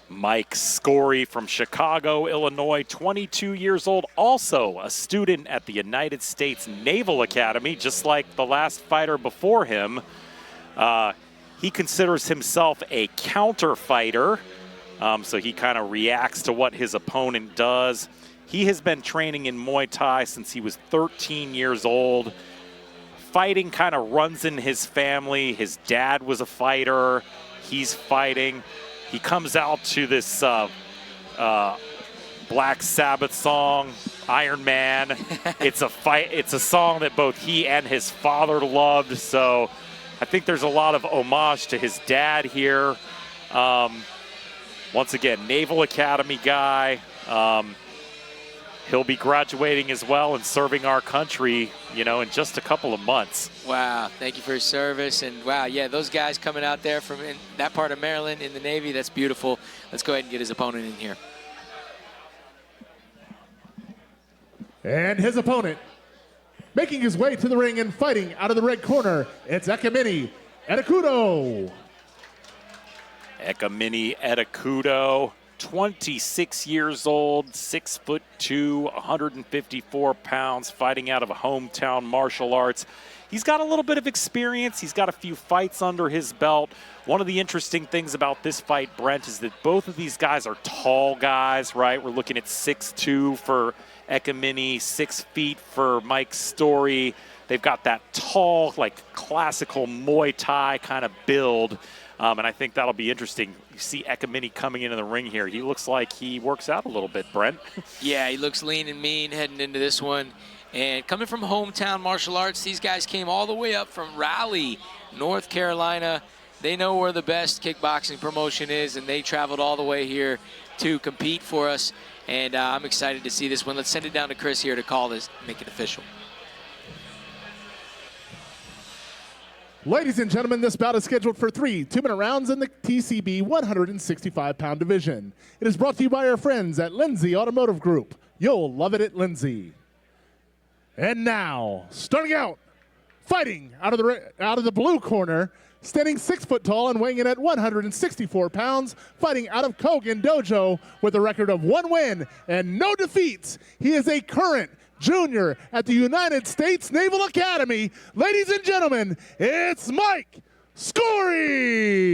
Mike Skory from Chicago, Illinois, 22 years old, also a student at the United States Naval Academy, just like the last fighter before him. He considers himself a counter fighter, so he kind of reacts to what his opponent does. He has been training in Muay Thai since he was 13 years old. Fighting kind of runs in his family. His dad was a fighter. He's fighting. He comes out to this Black Sabbath song, Iron Man. It's a song that both he and his father loved. So I think there's a lot of homage to his dad here. Once again, Naval Academy guy. He'll be graduating as well and serving our country, in just a couple of months. Wow, thank you for your service. And wow, yeah, those guys coming out there from in that part of Maryland in the Navy, that's beautiful. Let's go ahead and get his opponent in here. And his opponent, making his way to the ring and fighting out of the red corner, it's Ekemini Etukudoh. Ekemini Etukudoh, 26 years old, 6'2", 154 pounds, fighting out of a hometown martial arts. He's got a little bit of experience. He's got a few fights under his belt. One of the interesting things about this fight, Brent, is that both of these guys are tall guys, right? We're looking at 6'2" for Ekemini, 6 feet for Mike Skory. They've got that tall, classical Muay Thai kind of build. And I think that'll be interesting. You see Ekemini coming into the ring here. He looks like he works out a little bit, Brent. Yeah, he looks lean and mean heading into this one. And coming from hometown martial arts, these guys came all the way up from Raleigh, North Carolina. They know where the best kickboxing promotion is, and they traveled all the way here to compete for us. And I'm excited to see this one. Let's send it down to Chris here to call this, make it official. Ladies and gentlemen, this bout is scheduled for 3 two-minute rounds in the TCB 165-pound division. It is brought to you by our friends at Lindsay Automotive Group. You'll love it at Lindsay. And now, starting out, fighting out of the blue corner, standing 6 foot tall and weighing in at 164 pounds, fighting out of Kogan Dojo with a record of 1 win and no defeats. He is a current junior at the United States Naval Academy. Ladies and gentlemen, it's Mike Skory.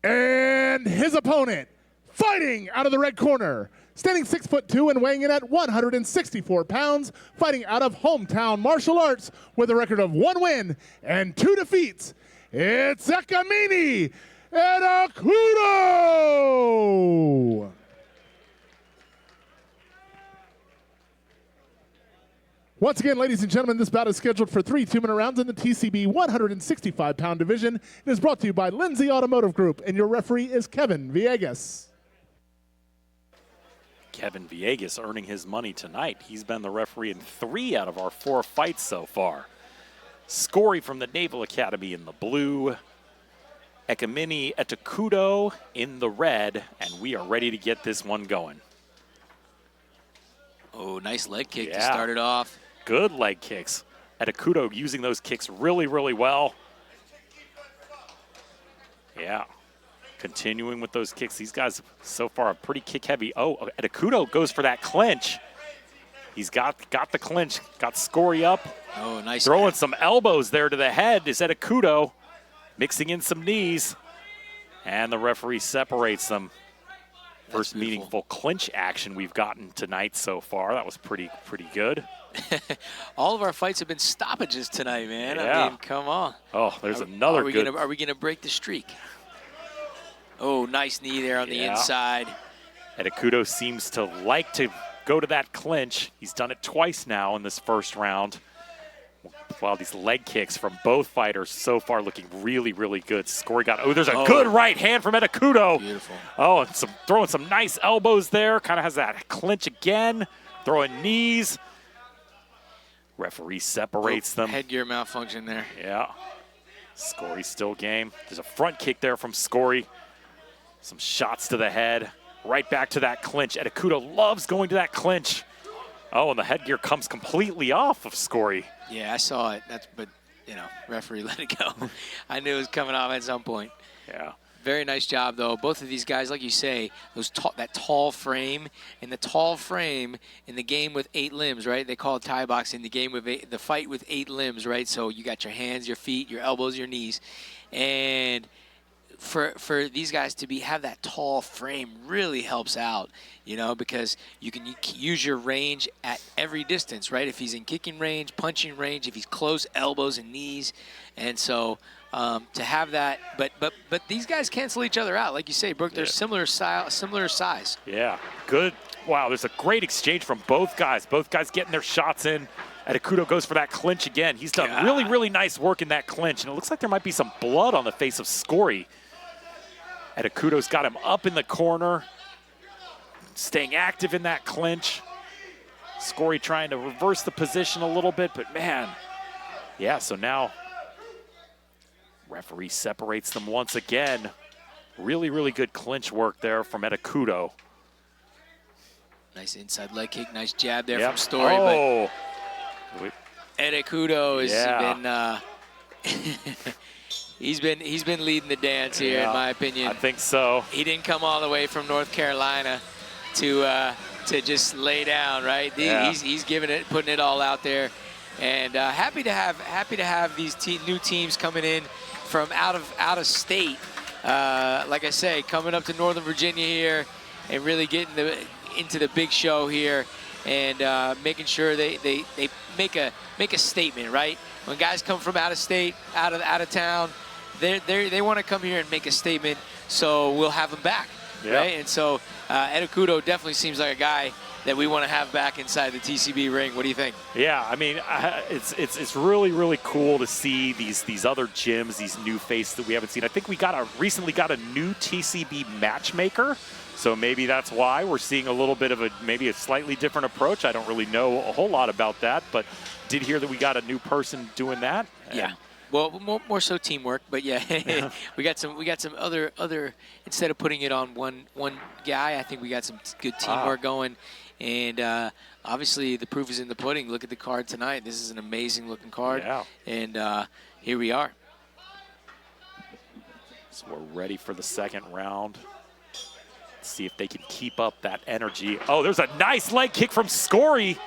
And his opponent, fighting out of the red corner, standing 6'2" and weighing in at 164 pounds, fighting out of hometown martial arts with a record of 1 win and 2 defeats. It's Ekemini Etukudoh. Once again, ladies and gentlemen, this bout is scheduled for 3 two-minute rounds in the TCB 165-pound division. It is brought to you by Lindsay Automotive Group, and your referee is Kevin Villegas. Kevin Villegas earning his money tonight. He's been the referee in 3 out of our 4 fights so far. Skory from the Naval Academy in the blue. Ekemini Etukudoh in the red, and we are ready to get this one going. Oh, nice leg kick to start it off. Good leg kicks. Etukudoh using those kicks really, really well. Yeah. Continuing with those kicks. These guys so far are pretty kick heavy. Oh, Etukudoh goes for that clinch. He's got the clinch. Got Skory up. Oh, nice. Throwing some elbows there to the head is Etukudoh. Mixing in some knees. And the referee separates them. First meaningful clinch action we've gotten tonight so far. That was pretty good. All of our fights have been stoppages tonight, man. Yeah. I mean, come on. Oh, there's another good. Are we gonna break the streak? Oh, nice knee there on the inside. Etukudoh seems to like to go to that clinch. He's done it twice now in this first round. Wow, these leg kicks from both fighters so far looking really, really good. Skory there's a good right hand from Etukudoh. Beautiful. Oh, and throwing some nice elbows there. Kind of has that clinch again. Throwing knees. Referee separates them. Headgear malfunction there. Yeah. Skory still game. There's a front kick there from Skory. Some shots to the head. Right back to that clinch. Etukudoh loves going to that clinch. Oh, and the headgear comes completely off of Skory. Yeah, I saw it. But you know, referee let it go. I knew it was coming off at some point. Yeah. Very nice job, though. Both of these guys, like you say, that tall frame, and the tall frame in the game with 8 limbs, right? They call it Thai boxing, the game with the fight with 8 limbs, right? So you got your hands, your feet, your elbows, your knees, and for these guys to have that tall frame really helps out, you know, because you can use your range at every distance, right? If he's in kicking range, punching range, if he's close, elbows and knees, and so to have that, but these guys cancel each other out, like you say, Brooke. They're similar style, similar size. Yeah, good. Wow, there's a great exchange from both guys. Both guys getting their shots in. Etukudoh goes for that clinch again. He's done really, really nice work in that clinch, and it looks like there might be some blood on the face of Skory. Etukudoh's got him up in the corner, staying active in that clinch. Skory trying to reverse the position a little bit, but man, yeah, so now referee separates them once again. Really, really good clinch work there from Etukudoh. Nice inside leg kick, nice jab there from Skory. But Etukudoh has been he's been leading the dance here, in my opinion. I think so. He didn't come all the way from North Carolina to just lay down, right? He's giving it, putting it all out there, and happy to have these new teams coming in from out of state. Like I say, coming up to Northern Virginia here and really getting into the big show here, and making sure they make a statement, right? When guys come from out of state, out of town, they want to come here and make a statement, so we'll have them back, right? And so Etukudoh definitely seems like a guy that we want to have back inside the TCB ring. What do you think? Yeah, I mean, it's really, really cool to see these other gyms, these new faces that we haven't seen. I think we recently got a new TCB matchmaker, so maybe that's why we're seeing a little bit of maybe a slightly different approach. I don't really know a whole lot about that, but did hear that we got a new person doing that. Yeah. Well, more so teamwork, but yeah, we got some other instead of putting it on one guy, I think we got some good teamwork going, and obviously the proof is in the pudding. Look at the card tonight. This is an amazing looking card, and here we are. So we're ready for the second round. Let's see if they can keep up that energy. Oh, there's a nice leg kick from Skory.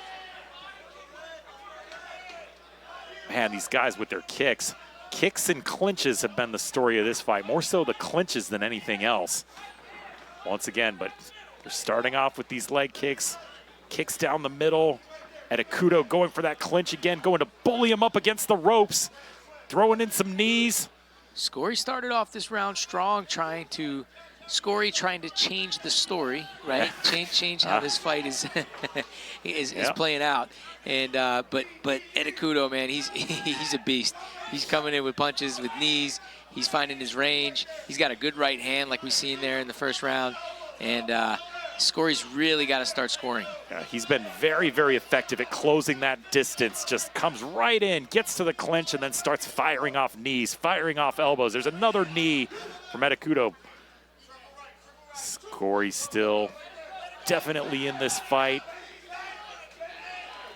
Man, these guys with their kicks and clinches have been the story of this fight. More so the clinches than anything else. Once again, but they're starting off with these leg kicks down the middle. Etukudoh going for that clinch again, going to bully him up against the ropes, throwing in some knees. Skory started off this round strong, trying to change the story, right? change how this fight is playing out. And but Etukudoh, man, he's a beast. He's coming in with punches, with knees. He's finding his range. He's got a good right hand, like we seen there in the first round. And Skory's really got to start scoring. Yeah, he's been very, very effective at closing that distance. Just comes right in, gets to the clinch, and then starts firing off knees, firing off elbows. There's another knee from Etukudoh. Skory still definitely in this fight.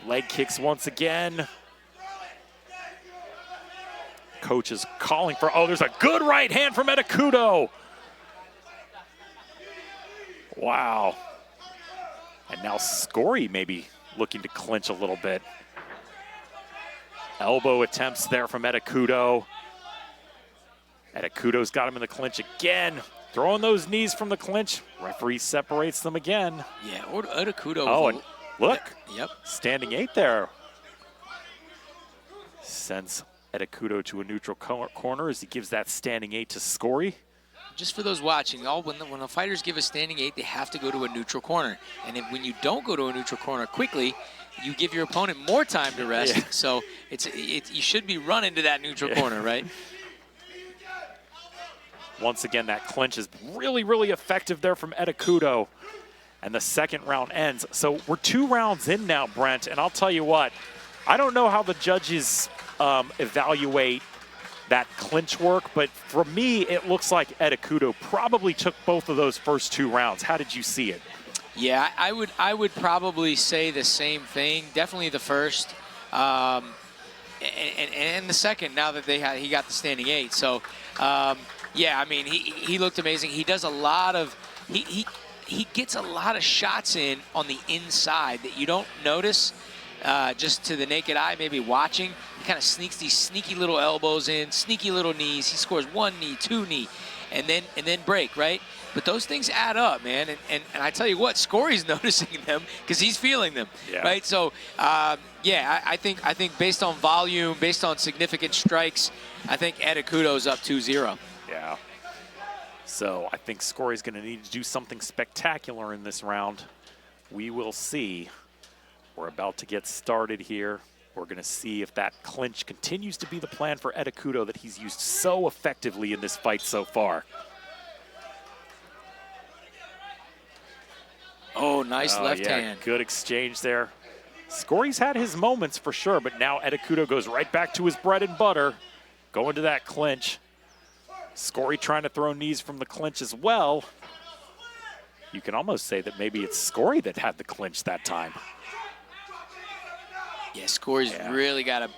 Leg kicks once again. Coach is calling for, there's a good right hand from Etukudoh. Wow. And now Skory maybe looking to clinch a little bit. Elbow attempts there from Etukudoh. Etukudoh's got him in the clinch again. Throwing those knees from the clinch. Referee separates them again. Yeah, Etukudoh. Oh, and look. Yep. Standing 8 there. Sends Etukudoh to a neutral corner as he gives that standing 8 to Skory. Just for those watching, when the fighters give a standing 8, they have to go to a neutral corner. And when you don't go to a neutral corner quickly, you give your opponent more time to rest. Yeah. So you should be running to that neutral corner, right? Once again, that clinch is really, really effective there from Etukudoh. And the second round ends. So we're 2 rounds in now, Brent. And I'll tell you what, I don't know how the judges evaluate that clinch work, but for me, it looks like Etukudoh probably took both of those first 2 rounds. How did you see it? Yeah, I would probably say the same thing. Definitely the first. and the second now that he got the standing 8. So, yeah, I mean, he looked amazing. He does a lot of he gets a lot of shots in on the inside that you don't notice just to the naked eye, maybe watching. He kind of sneaks these sneaky little elbows in, sneaky little knees. He scores 1 knee, 2 knee, and then break, right? But those things add up, man. And I tell you what, Skory's noticing them because he's feeling them, right? So, yeah, I think based on volume, based on significant strikes, I think Etukudoh's up 2-0. Yeah. So I think Skory's going to need to do something spectacular in this round. We will see. We're about to get started here. We're going to see if that clinch continues to be the plan for Etukudoh that he's used so effectively in this fight so far. Oh, nice left hand. Good exchange there. Skory's had his moments for sure, but now Etukudoh goes right back to his bread and butter, going to that clinch. Skory trying to throw knees from the clinch as well. You can almost say that maybe it's Skory that had the clinch that time. Yeah, Skory's really got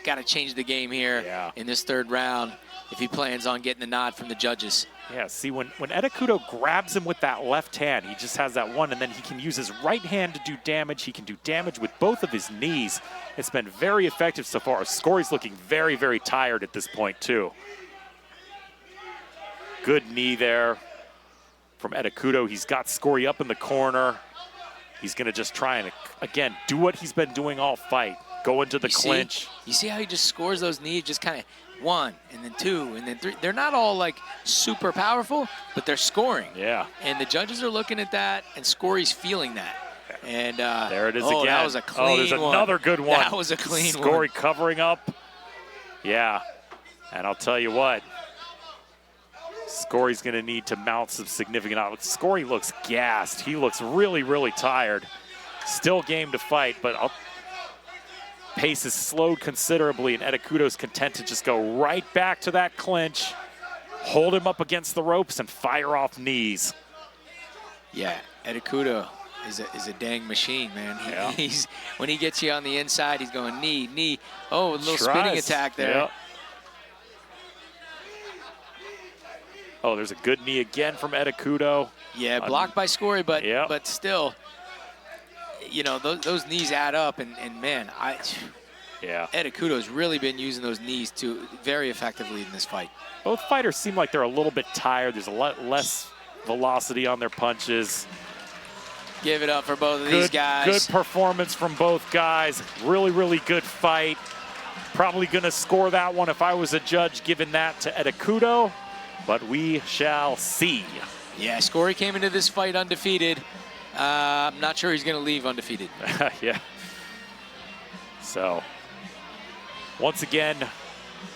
to change the game here in this third round if he plans on getting the nod from the judges. Yeah, see, when Etukudoh grabs him with that left hand, he just has that one, and then he can use his right hand to do damage. He can do damage with both of his knees. It's been very effective so far. Skory's looking very, very tired at this point, too. Good knee there from Etukudoh. He's got Skory up in the corner. He's going to just try and, again, do what he's been doing all fight. Go into the clinch. You see how he just scores those knees, just kind of 1, and then 2, and then 3. They're not all, like, super powerful, but they're scoring. Yeah. And the judges are looking at that, and Skory's feeling that. And there it is again. That was a clean there's another good one. That was a clean one. Skory covering up. Yeah. And I'll tell you what. Skory's going to need to mount some significant odds. Skory looks gassed. He looks really, really tired. Still game to fight, but pace is slowed considerably, and Etukudoh's content to just go right back to that clinch, hold him up against the ropes, and fire off knees. Yeah, Etukudoh is a dang machine, man. He's when he gets you on the inside, he's going knee, knee. Oh, a little spinning attack there. Yeah. Oh, there's a good knee again from Etukudoh. Yeah, blocked by Skory, but still, you know, those knees add up, and man, Etukudoh's really been using those knees very effectively in this fight. Both fighters seem like they're a little bit tired. There's a lot less velocity on their punches. Give it up for both of these guys. Good performance from both guys. Really, really good fight. Probably going to score that one if I was a judge, giving that to Etukudoh. But we shall see. Yeah, Skory came into this fight undefeated. I'm not sure he's going to leave undefeated. Yeah. So, once again,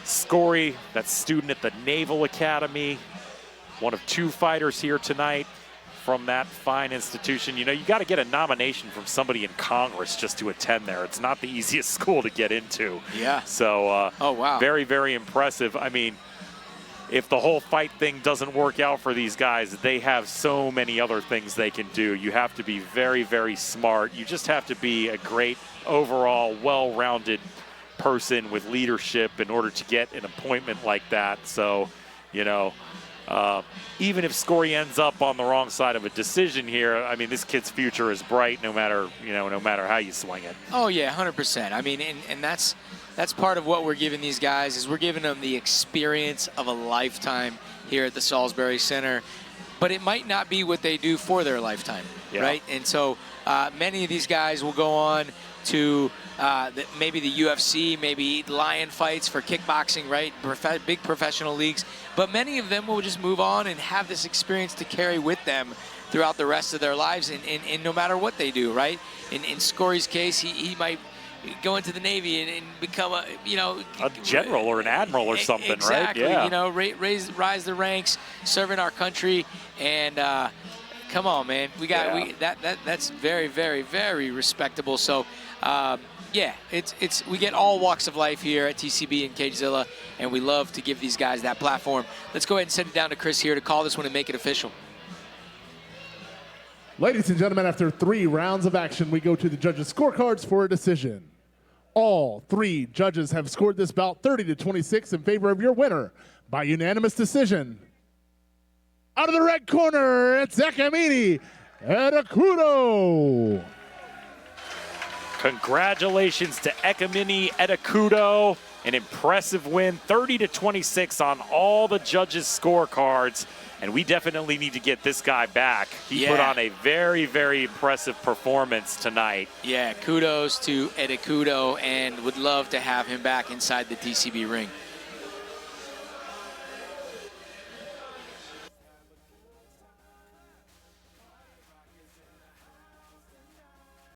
Skory, that student at the Naval Academy, one of 2 fighters here tonight from that fine institution. You know, you got to get a nomination from somebody in Congress just to attend there. It's not the easiest school to get into. Yeah. So, oh, wow. Very, very impressive. I mean, if the whole fight thing doesn't work out for these guys, they have so many other things they can do. You have to be very, very smart. You just have to be a great overall well-rounded person with leadership in order to get an appointment like that. So, you know, even if Skory ends up on the wrong side of a decision here, I mean, this kid's future is bright no matter how you swing it. Oh, yeah, 100%. I mean, and that's part of what we're giving these guys is we're giving them the experience of a lifetime here at the Salisbury Center. But it might not be what they do for their lifetime, right? And so many of these guys will go on to maybe the UFC, maybe lion fights for kickboxing, right? Big professional leagues. But many of them will just move on and have this experience to carry with them throughout the rest of their lives, and no matter what they do, right? In Skory's case, he might go into the Navy and become a general or an admiral or something, exactly, right? Yeah. You know, rise the ranks, serving our country, and come on, man, that's very, very, very respectable. So, yeah, we get all walks of life here at TCB and Cagezilla, and we love to give these guys that platform. Let's go ahead and send it down to Chris here to call this one and make it official. Ladies and gentlemen, after 3 rounds of action, we go to the judges' scorecards for a decision. All 3 judges have scored this bout 30-26 in favor of your winner by unanimous decision. Out of the red corner, it's Ekemini Etukudoh. Congratulations to Ekemini Etukudoh. An impressive win, 30-26 on all the judges' scorecards. And we definitely need to get this guy back. He put on a very, very impressive performance tonight. Yeah, kudos to Etukudoh, and would love to have him back inside the TCB ring.